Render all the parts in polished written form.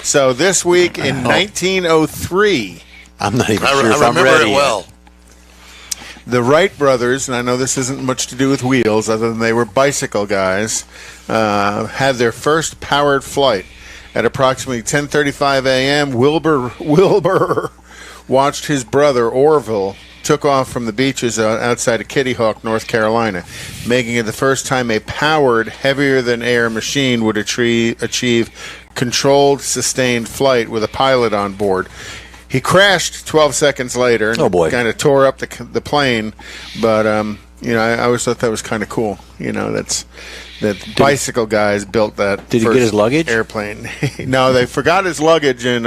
So this week in 1903, I'm not even sure if I I'm remember ready it well. the Wright brothers, and I know this isn't much to do with wheels, other than they were bicycle guys, had their first powered flight. At approximately 10:35 a.m., Wilbur watched his brother Orville took off from the beaches outside of Kitty Hawk, North Carolina, making it the first time a powered, heavier-than-air machine would achieve controlled, sustained flight with a pilot on board. He crashed 12 seconds later and kind of tore up the plane, but I always thought that was kind of cool. That bicycle guys built that. Did he get his luggage? Airplane? No, they forgot his luggage in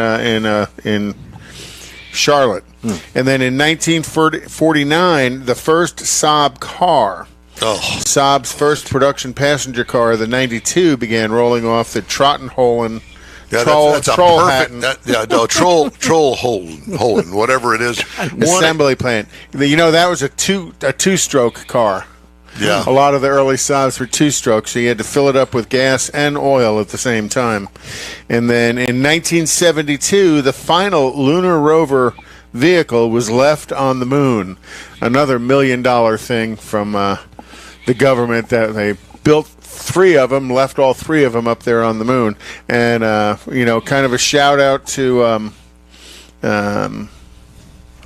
Charlotte. And then in 1949, the first Saab car. Saab's first production passenger car, the 92, began rolling off the Trottenholen. Trollholden, whatever it is. Assembly plant. That was a two-stroke car. Yeah. A lot of the early Saabs were two-stroke, so you had to fill it up with gas and oil at the same time. And then in 1972, the final lunar rover vehicle was left on the moon. Another $1 million thing from the government, that they built 3 of them, left all 3 of them up there on the moon. And, kind of a shout out to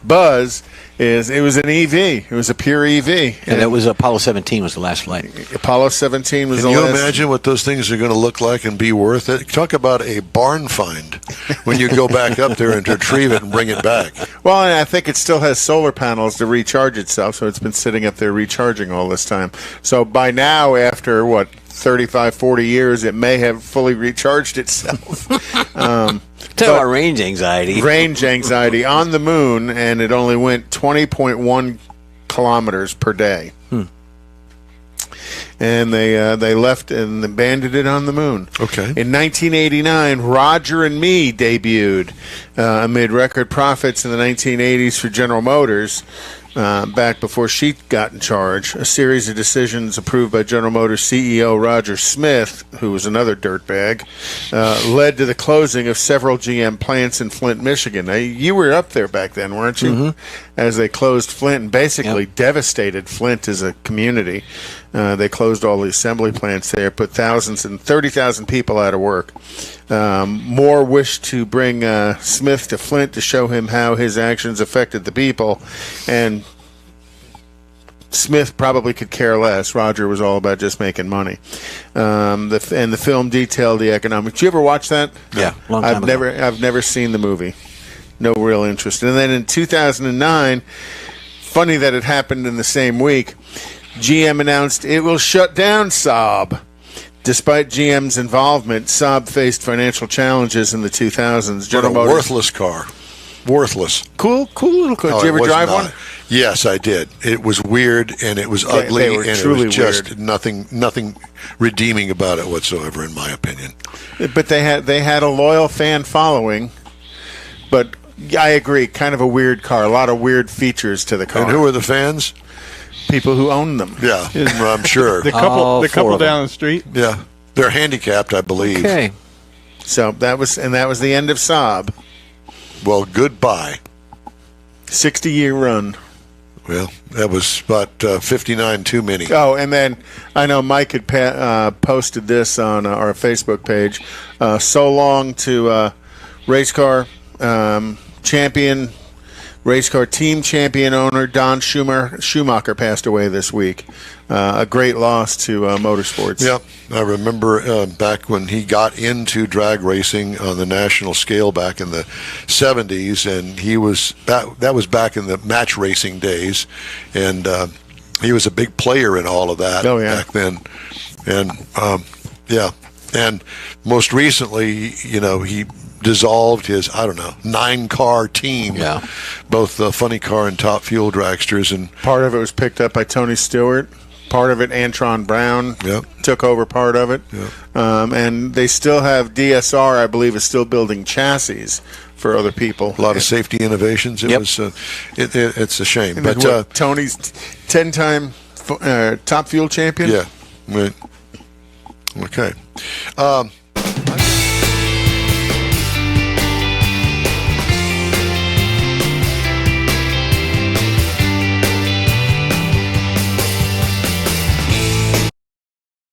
Buzz. It was an EV. It was a pure EV. And it was Apollo 17 was the last flight. Apollo 17 was the last. Can you imagine what those things are going to look like and be worth it? Talk about a barn find when you go back up there and retrieve it and bring it back. Well, and I think it still has solar panels to recharge itself, so it's been sitting up there recharging all this time. So by now, after, 35, 40 years, it may have fully recharged itself. Talk about range anxiety. Range anxiety on the moon, and it only went 20.1 kilometers per day. And they left and abandoned it on the moon. Okay. In 1989, Roger and Me debuted amid record profits in the 1980s for General Motors. Back before she got in charge, a series of decisions approved by General Motors CEO Roger Smith, who was another dirtbag, led to the closing of several GM plants in Flint, Michigan. Now, you were up there back then, weren't you? Mm-hmm. As they closed Flint and basically devastated Flint as a community. They closed all the assembly plants there, put thousands and 30,000 people out of work. Moore wished to bring Smith to Flint to show him how his actions affected the people, and Smith probably could care less. Roger was all about just making money. The film detailed the economics. Did you ever watch that? Yeah, long time ago. I've never seen the movie. No real interest. And then in 2009, funny that it happened in the same week, GM announced it will shut down Saab. Despite GM's involvement, Saab faced financial challenges in the 2000s. General Motors, worthless car. Worthless. Cool little car. Did you ever drive one? Yes, I did. It was weird, and it was ugly, and it was just nothing redeeming about it whatsoever, in my opinion. But they had a loyal fan following. But I agree, kind of a weird car. A lot of weird features to the car. And who are the fans? People who own them. Yeah, I'm sure. The couple down the street. Yeah, they're handicapped, I believe. Okay. So that was the end of Saab. Well, goodbye. 60-year run. Well, that was about 59 too many. Oh, and then I know Mike had posted this on our Facebook page. So long to race car champion. Race car team champion owner Don Schumacher passed away this week. A great loss to motorsports. Yeah, I remember back when he got into drag racing on the national scale back in the 70s, and he was that was back in the match racing days, and he was a big player in all of that back then. And and most recently, he dissolved his 9-car team, both the Funny Car and Top Fuel dragsters, and part of it was picked up by Tony Stewart. Part of it, Antron Brown took over part of it, and they still have DSR. I believe is still building chassis for other people. A lot of safety innovations. It was it's a shame, and but Tony's 10-time Top Fuel champion. Yeah, right. Okay.